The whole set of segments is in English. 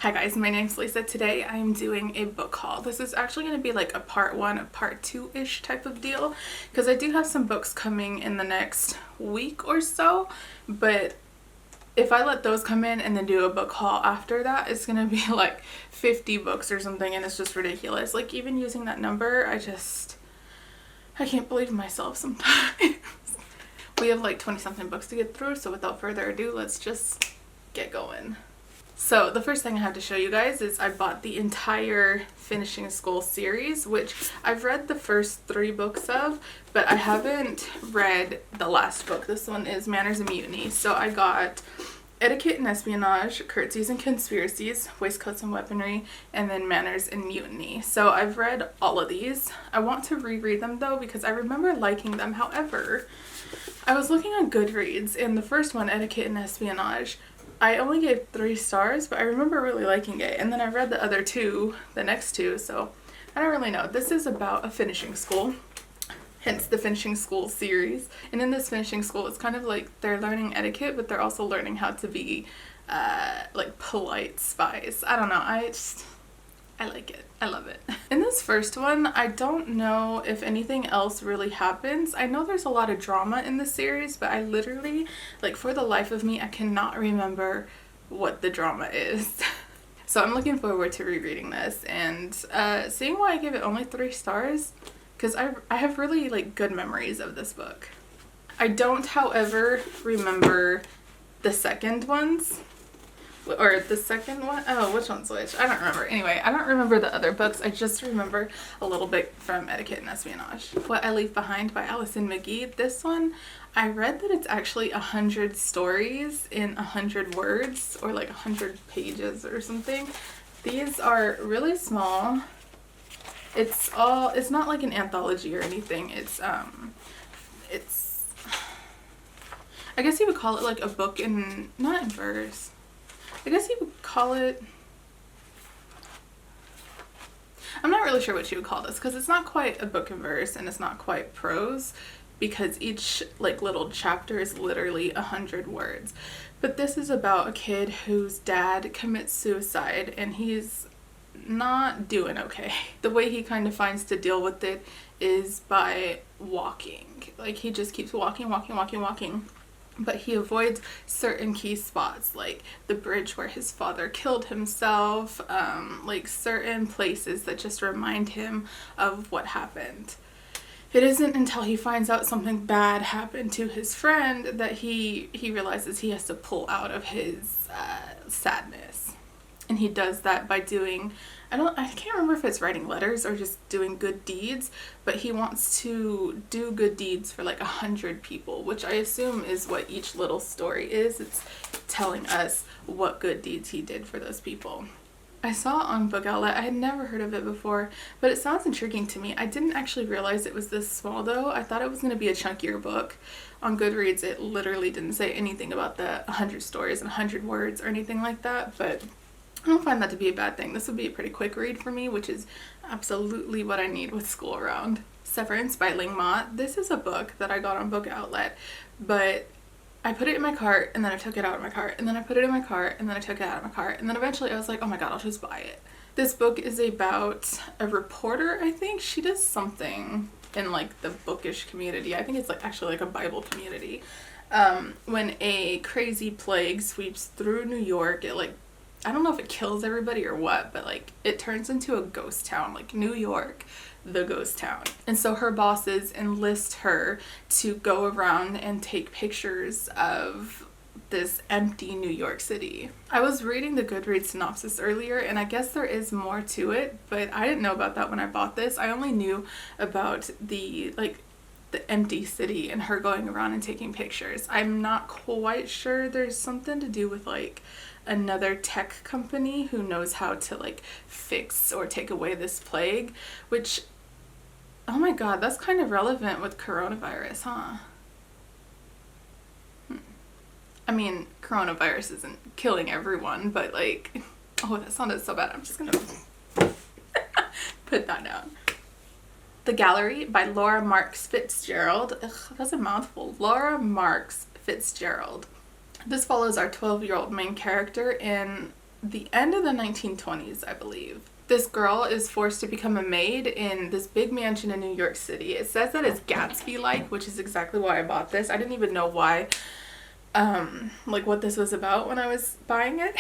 Hi guys, my name's Lisa. Today I am doing a book haul. This is actually going to be like a part one, a part two-ish type of deal because I do have some books coming in the next week or so, but if I let those come in and then do a book haul after that, it's going to be like 50 books or something, and it's just ridiculous. Like, even using that number, I can't believe myself sometimes. We have like 20 something books to get through, so without further ado, let's just get going. So the first thing I have to show you guys is I bought the entire Finishing School series, which I've read the first 3 books of, but I haven't read the last book. This one is Manners and Mutiny. So I got Etiquette and Espionage, Curtsies and Conspiracies, Waistcoats and Weaponry, and then Manners and Mutiny. So I've read all of these. I want to reread them though because I remember liking them. However, I was looking on Goodreads and the first one, Etiquette and Espionage, I only gave 3 stars, but I remember really liking it. And then I read the other 2, the next 2, so I don't really know. This is about a finishing school, hence the Finishing School series. And in this finishing school, it's kind of like they're learning etiquette, but they're also learning how to be like polite spies. I don't know. I like it. I love it. In this first one, I don't know if anything else really happens. I know there's a lot of drama in the series, but I literally, like, for the life of me, I cannot remember what the drama is. So I'm looking forward to rereading this and seeing why I gave it only 3 stars, because I have really, like, good memories of this book. I don't, however, remember the second ones. Or the second one? Oh, which one's which? I don't remember. Anyway, I don't remember the other books. I just remember a little bit from Etiquette and Espionage. What I Leave Behind by Allison McGee. This one, I read that it's actually 100 stories in 100 words, or like 100 pages or something. These are really small. It's not like an anthology or anything. It's I guess you would call it like a book in, not in verse. I guess you would call it, I'm not really sure what you would call this because it's not quite a book in verse and it's not quite prose because each like little chapter is literally 100 words. But this is about a kid whose dad commits suicide and he's not doing okay. The way he kind of finds to deal with it is by walking. Like, he just keeps walking. But he avoids certain key spots, like the bridge where his father killed himself, like certain places that just remind him of what happened. It isn't until he finds out something bad happened to his friend that he realizes he has to pull out of his sadness. And he does that by doing, I can't remember if it's writing letters or just doing good deeds, but he wants to do good deeds for like 100 people, which I assume is what each little story is. It's telling us what good deeds he did for those people. I saw on Book Outlet, I had never heard of it before, but it sounds intriguing to me. I didn't actually realize it was this small though. I thought it was going to be a chunkier book. On Goodreads, it literally didn't say anything about the 100 stories and 100 words or anything like that, but I don't find that to be a bad thing. This would be a pretty quick read for me, which is absolutely what I need with school around. Severance by Ling Ma. This is a book that I got on Book Outlet, but I put it in my cart and then I took it out of my cart and then I put it in my cart and then I took it out of my cart and then eventually I was like, oh my god, I'll just buy it. This book is about a reporter, I think. She does something in like the bookish community. I think it's like actually like a Bible community. When a crazy plague sweeps through New York, it like, I don't know if it kills everybody or what, but like it turns into a ghost town, like New York, the ghost town. And so her bosses enlist her to go around and take pictures of this empty New York City. I was reading the Goodreads synopsis earlier and I guess there is more to it, but I didn't know about that when I bought this. I only knew about the empty city and her going around and taking pictures. I'm not quite sure. There's something to do with like another tech company who knows how to like fix or take away this plague, which, oh my god, that's kind of relevant with coronavirus, huh? I mean, coronavirus isn't killing everyone, but like, oh, that sounded so bad. I'm just gonna put that down. The Gallery by Laura Marks Fitzgerald. Ugh, that's a mouthful. Laura Marks Fitzgerald. This follows our 12-year-old main character in the end of the 1920s, I believe. This girl is forced to become a maid in this big mansion in New York City. It says that it's Gatsby-like, which is exactly why I bought this. I didn't even know why, like what this was about when I was buying it.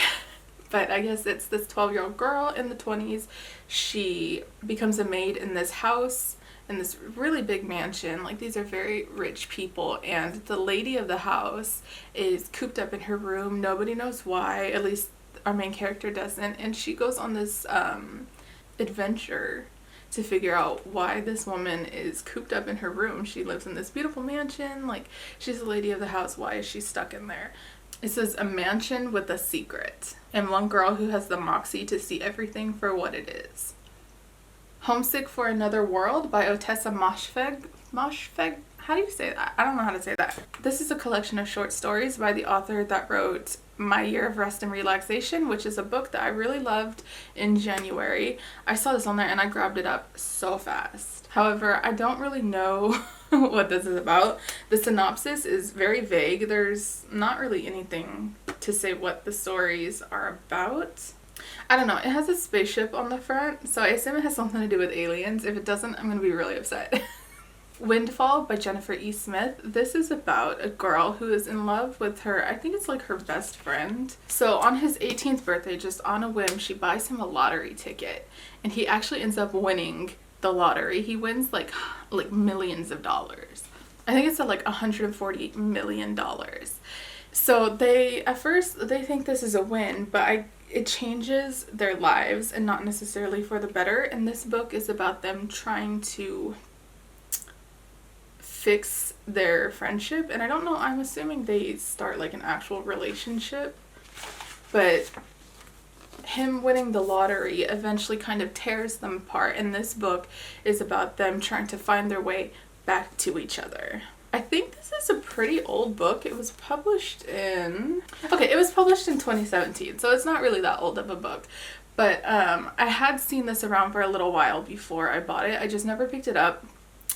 But I guess it's this 12-year-old girl in the 20s. She becomes a maid in this house, in this really big mansion. Like, these are very rich people, and the lady of the house is cooped up in her room. Nobody knows why, at least our main character doesn't, and she goes on this adventure to figure out why this woman is cooped up in her room. She lives in this beautiful mansion, like, she's the lady of the house. Why is she stuck in there? It says a mansion with a secret, and one girl who has the moxie to see everything for what it is. Homesick for Another World by Otessa Moshfegh? How do you say that? I don't know how to say that. This is a collection of short stories by the author that wrote My Year of Rest and Relaxation, which is a book that I really loved in January. I saw this on there and I grabbed it up so fast. However, I don't really know what this is about. The synopsis is very vague. There's not really anything to say what the stories are about. I don't know. It has a spaceship on the front, so I assume it has something to do with aliens. If it doesn't, I'm going to be really upset. Windfall by Jennifer E. Smith. This is about a girl who is in love with her, I think it's like her best friend. So on his 18th birthday, just on a whim, she buys him a lottery ticket, and he actually ends up winning the lottery. He wins like millions of dollars. I think it's at like $140 million. So at first they think this is a win, but it changes their lives, and not necessarily for the better. And this book is about them trying to fix their friendship. And I don't know, I'm assuming they start like an actual relationship, but him winning the lottery eventually kind of tears them apart, and this book is about them trying to find their way back to each other. I think this is a pretty old book. It was published in 2017, so it's not really that old of a book. But I had seen this around for a little while before I bought it. I just never picked it up.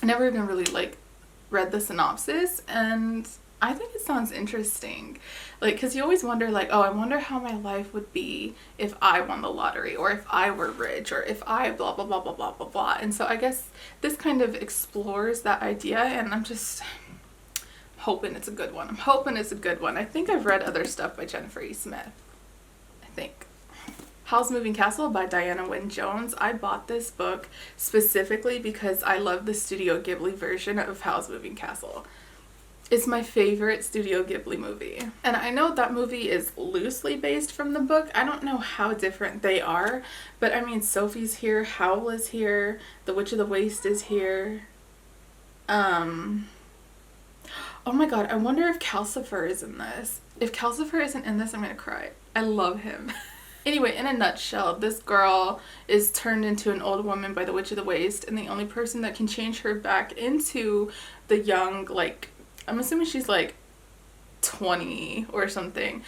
I never even really read the synopsis, and I think it sounds interesting. Like, because you always wonder, like, oh, I wonder how my life would be if I won the lottery, or if I were rich, or if I blah, blah, blah, blah, blah, blah, blah. And so I guess this kind of explores that idea, and I'm just hoping it's a good one. I think I've read other stuff by Jennifer E. Smith. I think. Howl's Moving Castle by Diana Wynne Jones. I bought this book specifically because I love the Studio Ghibli version of Howl's Moving Castle. It's my favorite Studio Ghibli movie. And I know that movie is loosely based from the book. I don't know how different they are, but I mean, Sophie's here, Howl is here, The Witch of the Waste is here. Oh my god, I wonder if Calcifer is in this. If Calcifer isn't in this, I'm gonna cry. I love him. Anyway, in a nutshell, this girl is turned into an old woman by the Witch of the Waste, and the only person that can change her back into the young, like, I'm assuming she's like 20 or something,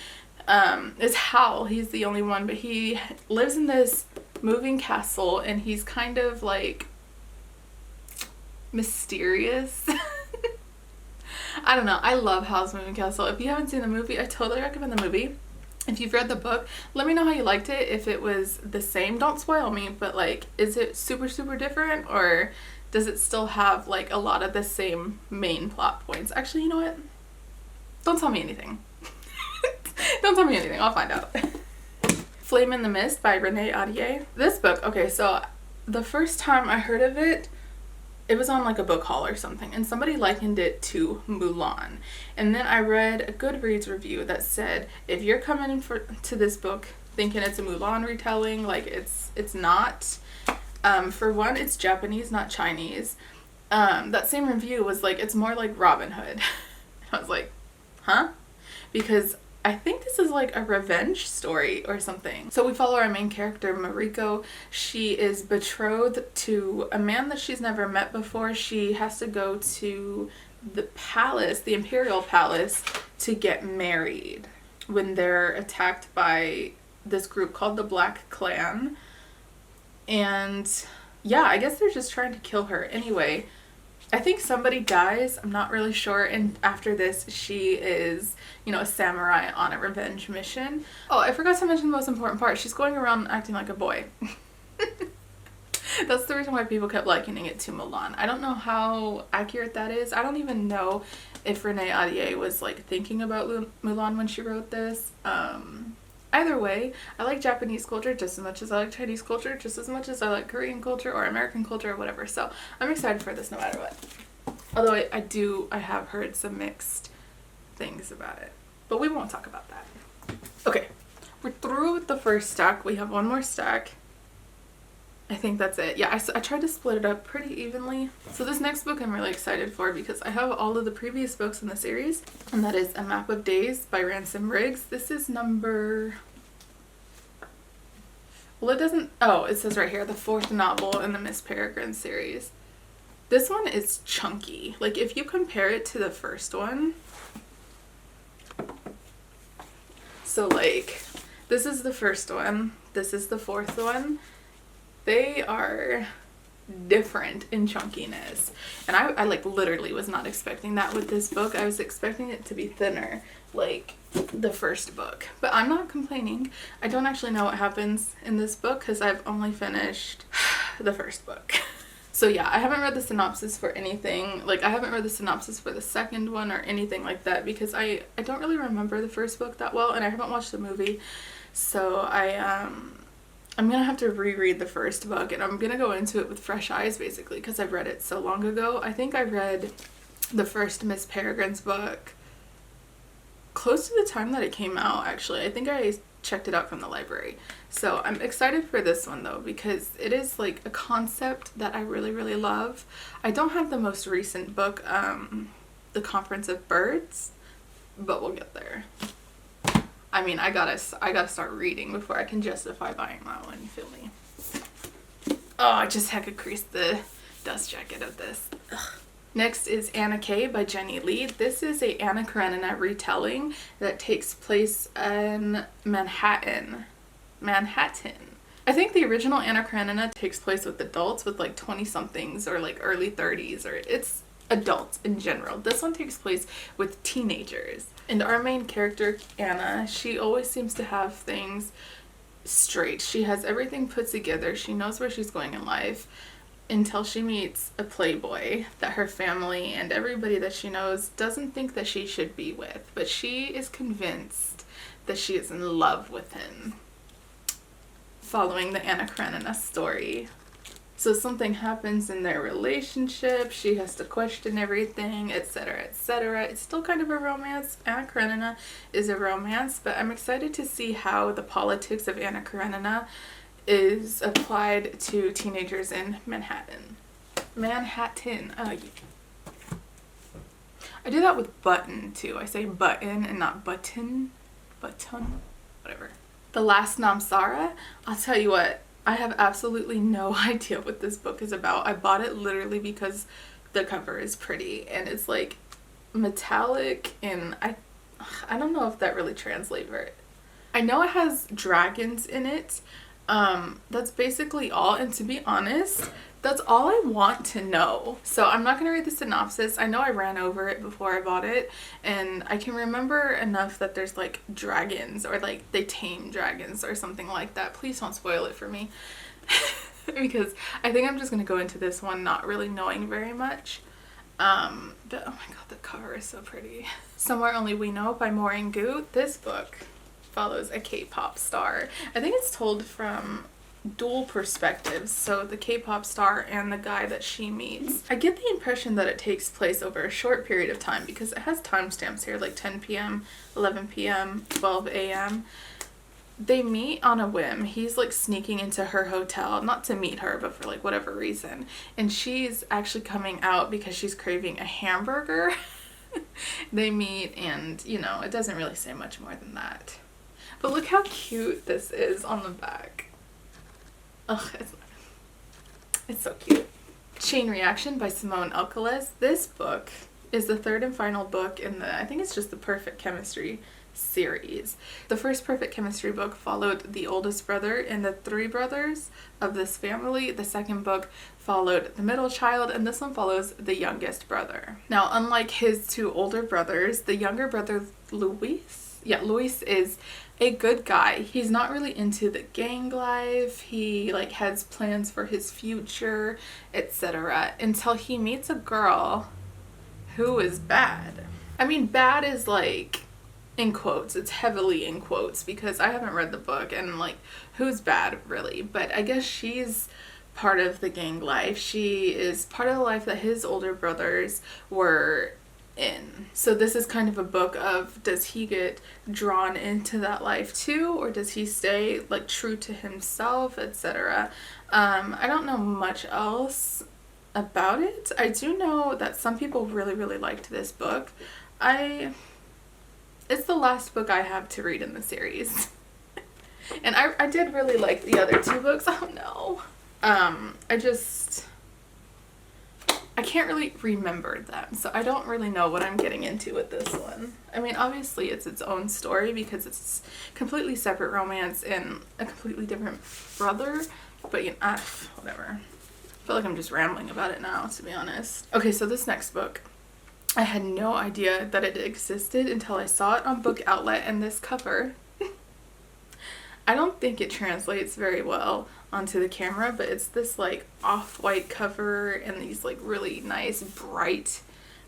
is Howl. He's the only one, but he lives in this moving castle, and he's kind of like mysterious. I don't know. I love Howl's Moving Castle. If you haven't seen the movie, I totally recommend the movie. If you've read the book, let me know how you liked it. If it was the same, don't spoil me, but like, is it super, super different, or does it still have like a lot of the same main plot points? Actually, you know what? Don't tell me anything. Don't tell me anything. I'll find out. Flame in the Mist by Renee Ahdieh. This book, okay, so the first time I heard of it, it was on like a book haul or something, and somebody likened it to Mulan. And then I read a Goodreads review that said, if you're coming to this book thinking it's a Mulan retelling, like it's not. For one, it's Japanese, not Chinese. That same review was like, it's more like Robin Hood. I was like, huh? Because I think this is like a revenge story or something. So we follow our main character, Mariko. She is betrothed to a man that she's never met before. She has to go to the palace, the imperial palace, to get married when they're attacked by this group called the Black Clan. And yeah, I guess they're just trying to kill her. Anyway, I think somebody dies, I'm not really sure, and after this she is, you know, a samurai on a revenge mission. Oh, I forgot to mention the most important part. She's going around acting like a boy. That's the reason why people kept likening it to Mulan. I don't know how accurate that is. I don't even know if Renee Ahdieh was like thinking about Mulan when she wrote this. Either way, I like Japanese culture just as much as I like Chinese culture, just as much as I like Korean culture or American culture or whatever. So I'm excited for this no matter what. Although I have heard some mixed things about it. But we won't talk about that. Okay, we're through with the first stack. We have one more stack. I think that's it. Yeah, I tried to split it up pretty evenly. So this next book I'm really excited for because I have all of the previous books in the series, and that is A Map of Days by Ransom Riggs. This is number... Well, it doesn't... Oh, it says right here, the 4th novel in the Miss Peregrine series. This one is chunky. Like, if you compare it to the first one... So, like, this is the first one. This is the 4th one. They are different in chunkiness. And I like literally was not expecting that with this book. I was expecting it to be thinner like the first book. But I'm not complaining. I don't actually know what happens in this book because I've only finished the first book. So yeah, I haven't read the synopsis for anything. Like I haven't read the synopsis for the second one or anything like that because I don't really remember the first book that well and I haven't watched the movie. So I'm gonna have to reread the first book and I'm gonna go into it with fresh eyes basically because I've read it so long ago. I think I read the first Miss Peregrine's book close to the time that it came out actually. I think I checked it out from the library. So I'm excited for this one though because it is like a concept that I really, really love. I don't have the most recent book, The Conference of Birds, but we'll get there. I mean, I gotta start reading before I can justify buying that one, you feel me? Oh, I just had to crease the dust jacket of this. Ugh. Next is Anna K by Jenny Lee. This is a Anna Karenina retelling that takes place in Manhattan. I think the original Anna Karenina takes place with adults with like 20-somethings or like early 30s, or it's adults in general. This one takes place with teenagers. And our main character, Anna, she always seems to have things straight. She has everything put together. She knows where she's going in life until she meets a playboy that her family and everybody that she knows doesn't think that she should be with. But she is convinced that she is in love with him. Following the Anna Karenina story. So something happens in their relationship, she has to question everything, etc., etc. It's still kind of a romance. Anna Karenina is a romance, but I'm excited to see how the politics of Anna Karenina is applied to teenagers in Manhattan. I do that with button too. I say button and not button. Whatever. The Last Namsara, I'll tell you what, I have absolutely no idea what this book is about. I bought it literally because the cover is pretty and it's like metallic and I don't know if that really translates right. I know it has dragons in it. That's basically all, and to be honest, that's all I want to know. So I'm not going to read the synopsis. I know I ran over it before I bought it, and I can remember enough that there's like dragons or like they tame dragons or something like that. Please don't spoil it for me because I think I'm just going to go into this one not really knowing very much. But oh my god, the cover is so pretty. Somewhere Only We Know by Maureen Gu. This book follows a K-pop star. I think it's told from dual perspectives, so the K-pop star and the guy that she meets. I get the impression that it takes place over a short period of time because it has timestamps here like 10 p.m., 11 p.m., 12 a.m. They meet on a whim. He's like sneaking into her hotel, not to meet her, but for like whatever reason. And she's actually coming out because she's craving a hamburger. They meet and, you know, it doesn't really say much more than that. But look how cute this is on the back. Ugh, it's so cute. Chain Reaction by Simone Alkalis. This book is the third and final book in the, I think it's just the Perfect Chemistry series. The first Perfect Chemistry book followed the oldest brother and the three brothers of this family. The second book followed the middle child, and this one follows the youngest brother. Now, unlike his two older brothers, the younger brother, Luis is a good guy. He's not really into the gang life. He like has plans for his future, etc. until he meets a girl who is bad. I mean, bad is like in quotes. It's heavily in quotes because I haven't read the book and like who's bad really, but I guess she's part of the gang life. She is part of the life that his older brothers were in. So this is kind of a book of, does he get drawn into that life too, or does he stay like true to himself, etc. I don't know much else about it. I do know that some people really liked this book. It's the last book I have to read in the series. And I did really like the other two books. Oh no. I can't really remember them, so I don't really know what I'm getting into with this one. I mean, obviously it's its own story because it's completely separate romance and a completely different brother, but you know, whatever. I feel like I'm just rambling about it now, to be honest. Okay, so this next book, I had no idea that it existed until I saw it on Book Outlet, and this cover, I don't think it translates very well onto the camera, but it's this like off-white cover and these like really nice bright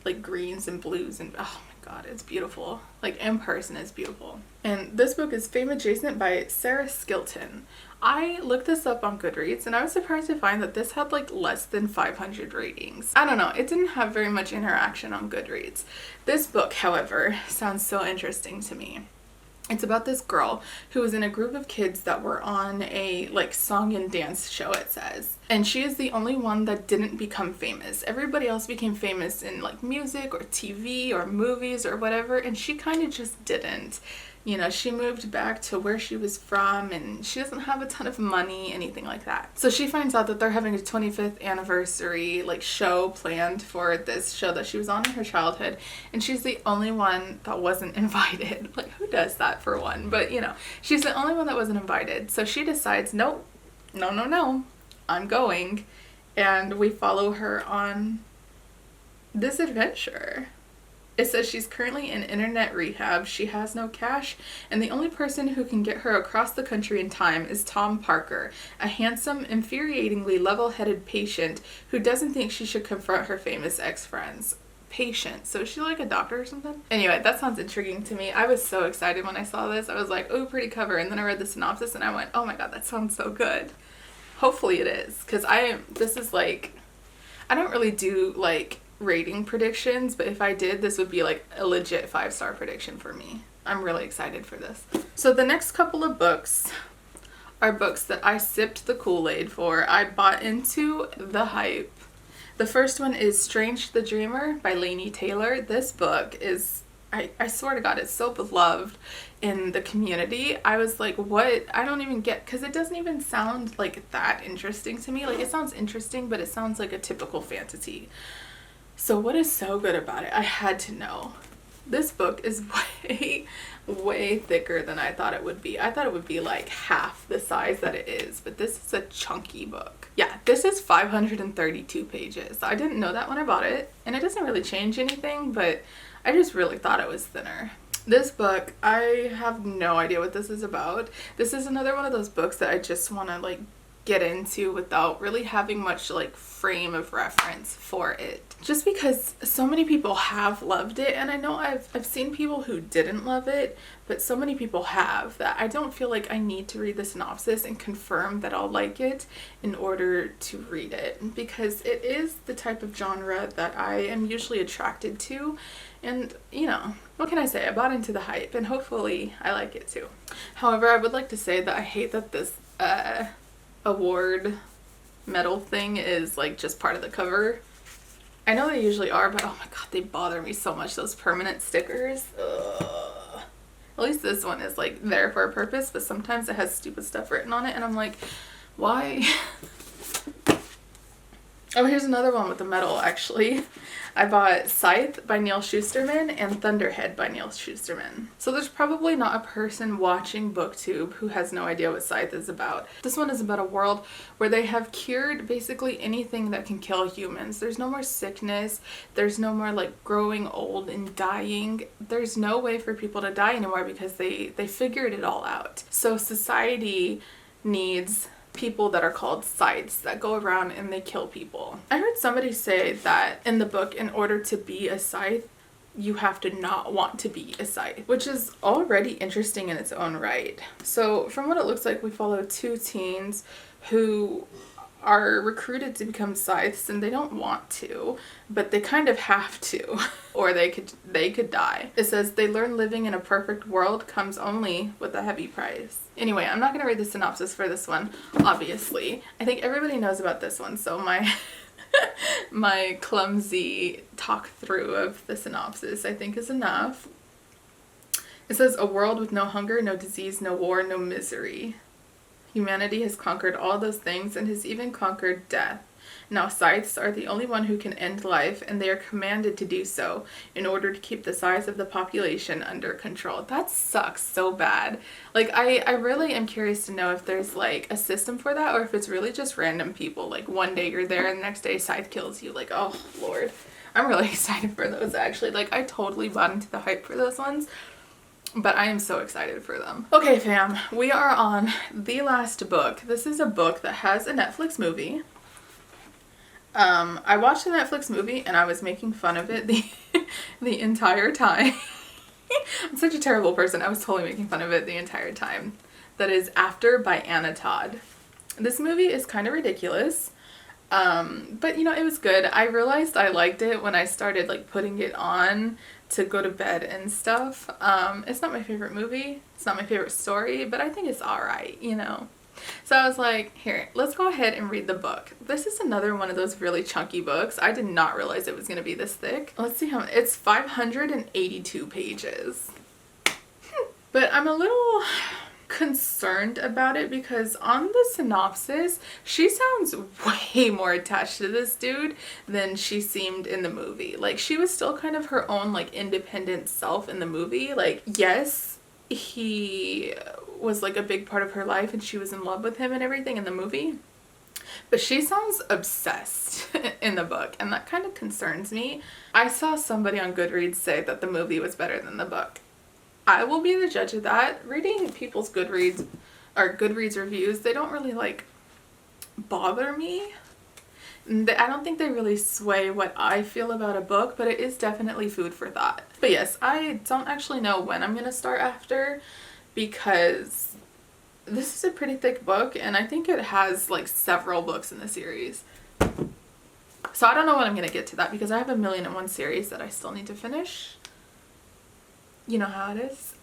like greens and blues, and oh my god, it's beautiful. Like in person it's beautiful. And this book is Fame Adjacent by Sarah Skilton. I looked this up on Goodreads and I was surprised to find that this had like less than 500 ratings. I don't know, it didn't have very much interaction on Goodreads. This book, however, sounds so interesting to me. It's about this girl who was in a group of kids that were on a like song and dance show, it says. And she is the only one that didn't become famous. Everybody else became famous in like music or TV or movies or whatever, and she kind of just didn't. You know, she moved back to where she was from and she doesn't have a ton of money, anything like that. So she finds out that they're having a 25th anniversary like show planned for this show that she was on in her childhood, and she's the only one that wasn't invited. Like, who does that for one? But you know, she's the only one that wasn't invited. So she decides, no, I'm going. And we follow her on this adventure. It says she's currently in internet rehab, she has no cash, and the only person who can get her across the country in time is Tom Parker, a handsome, infuriatingly level-headed patient who doesn't think she should confront her famous ex-friends. Patient. So is she like a doctor or something? Anyway, that sounds intriguing to me. I was so excited when I saw this. I was like, oh, pretty cover. And then I read the synopsis and I went, oh my god, that sounds so good. Hopefully it is. Because this is like, I don't really do like rating predictions, but if I did, this would be like a legit 5-star prediction for me. I'm really excited for this. So the next couple of books are books that I sipped the Kool-Aid for. I bought into the hype. The first one is Strange the Dreamer by Laini Taylor. This book is, I swear to god, it's so beloved in the community. I was like, what? I don't even get, because it doesn't even sound like that interesting to me. Like, it sounds interesting, but it sounds like a typical fantasy. So what is so good about it? I had to know. This book is way thicker than I thought it would be. I thought it would be like half the size that it is, but this is a chunky book. Yeah, this is 532 pages. I didn't know that when I bought it, and it doesn't really change anything, but I just really thought it was thinner. This book, I have no idea what this is about. This is another one of those books that I just want to like get into without really having much like frame of reference for it, just because so many people have loved it, and I know I've seen people who didn't love it, but so many people have that I don't feel like I need to read the synopsis and confirm that I'll like it in order to read it, because it is the type of genre that I am usually attracted to. And you know, what can I say? I bought into the hype and hopefully I like it too. However, I would like to say that I hate that this award medal thing is like just part of the cover. I know they usually are, but oh my god, they bother me so much, those permanent stickers. Ugh. At least this one is like there for a purpose, but sometimes it has stupid stuff written on it and I'm like, why? Oh, here's another one with the metal, actually. I bought Scythe by Neil Shusterman and Thunderhead by Neil Shusterman. So there's probably not a person watching BookTube who has no idea what Scythe is about. This one is about a world where they have cured basically anything that can kill humans. There's no more sickness. There's no more like growing old and dying. There's no way for people to die anymore because they figured it all out. So society needs people that are called scythes that go around and they kill people. I heard somebody say that in the book, in order to be a scythe, you have to not want to be a scythe, which is already interesting in its own right. So from what it looks like, we follow two teens who are recruited to become scythes and they don't want to, but they kind of have to or they could die. It says they learn living in a perfect world comes only with a heavy price. Anyway, I'm not going to read the synopsis for this one, obviously. I think everybody knows about this one, so my my clumsy talk through of the synopsis I think is enough. It says a world with no hunger, no disease, no war, no misery. Humanity has conquered all those things and has even conquered death. Now scythes are the only one who can end life, and they are commanded to do so in order to keep the size of the population under control. That sucks so bad. Like, I really am curious to know if there's like a system for that, or if it's really just random people. Like one day you're there and the next day Scythe kills you. Like, oh Lord. I'm really excited for those actually. Like, I totally bought into the hype for those ones. But I am so excited for them. Okay, fam, we are on the last book. This is a book that has a Netflix movie. I watched the Netflix movie and I was making fun of it the entire time. I'm such a terrible person. I was totally making fun of it the entire time. That is After by Anna Todd. This movie is kind of ridiculous. But you know, it was good. I realized I liked it when I started like putting it on to go to bed and stuff. It's not my favorite movie. It's not my favorite story, but I think it's alright, you know. So I was like, here, let's go ahead and read the book. This is another one of those really chunky books. I did not realize it was going to be this thick. Let's see how it's 582 pages. But I'm a little concerned about it because on the synopsis she sounds way more attached to this dude than she seemed in the movie. Like, she was still kind of her own like independent self in the movie. Like, yes, he was like a big part of her life and she was in love with him and everything in the movie, but she sounds obsessed in the book, and that kind of concerns me. I saw somebody on Goodreads say that the movie was better than the book. I will be the judge of that. Reading people's Goodreads reviews, they don't really like bother me. I don't think they really sway what I feel about a book, but it is definitely food for thought. But yes, I don't actually know when I'm gonna start After, because this is a pretty thick book and I think it has like several books in the series. So I don't know when I'm gonna get to that because I have 1,000,001 series that I still need to finish. You know how it is.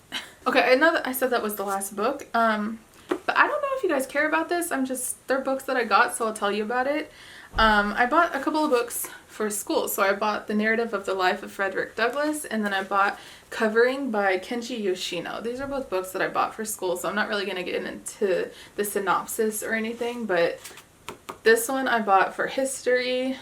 Okay, I know that I said that was the last book, but I don't know if you guys care about this. They're books that I got, so I'll tell you about it. I bought a couple of books for school. So I bought The Narrative of the Life of Frederick Douglass, and then I bought Covering by Kenji Yoshino. These are both books that I bought for school, so I'm not really going to get into the synopsis or anything, but this one I bought for history,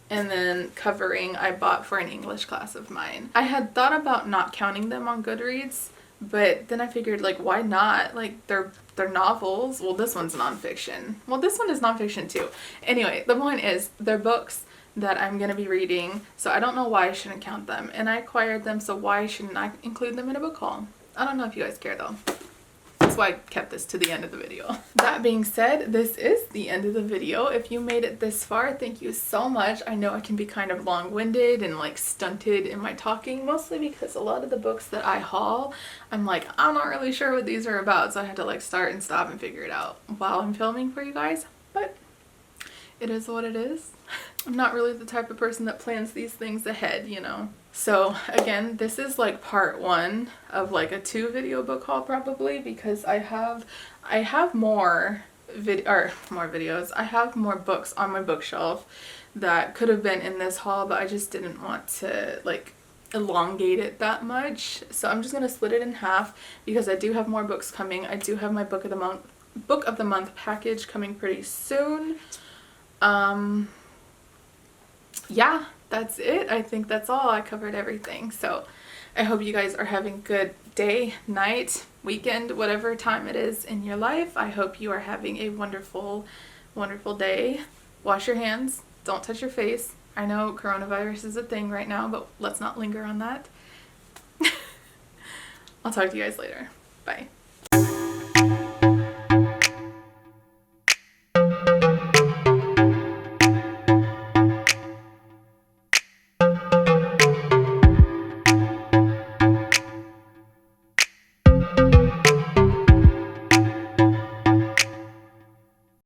and then Covering I bought for an English class of mine. I had thought about not counting them on Goodreads, but then I figured, like, why not? Like, they're novels. Well, this one's nonfiction. Well, this one is nonfiction too. Anyway, the point is, they're books that I'm going to be reading, so I don't know why I shouldn't count them. And I acquired them, so why shouldn't I include them in a book haul? I don't know if you guys care though. That's why I kept this to the end of the video. That being said, this is the end of the video. If you made it this far, thank you so much. I know I can be kind of long-winded and like stunted in my talking, mostly because a lot of the books that I haul, I'm like, I'm not really sure what these are about, so I had to like start and stop and figure it out while I'm filming for you guys. But it is what it is. I'm not really the type of person that plans these things ahead, you know. So again, this is like part 1 of like a 2 video book haul probably, because I have more videos. I have more books on my bookshelf that could have been in this haul, but I just didn't want to like elongate it that much. So I'm just gonna split it in half because I do have more books coming. I do have my book of the month package coming pretty soon. yeah, that's it. I think that's all. I covered everything. So I hope you guys are having a good day, night, weekend, whatever time it is in your life. I hope you are having a wonderful, wonderful day. Wash your hands. Don't touch your face. I know coronavirus is a thing right now, but let's not linger on that. I'll talk to you guys later. Bye.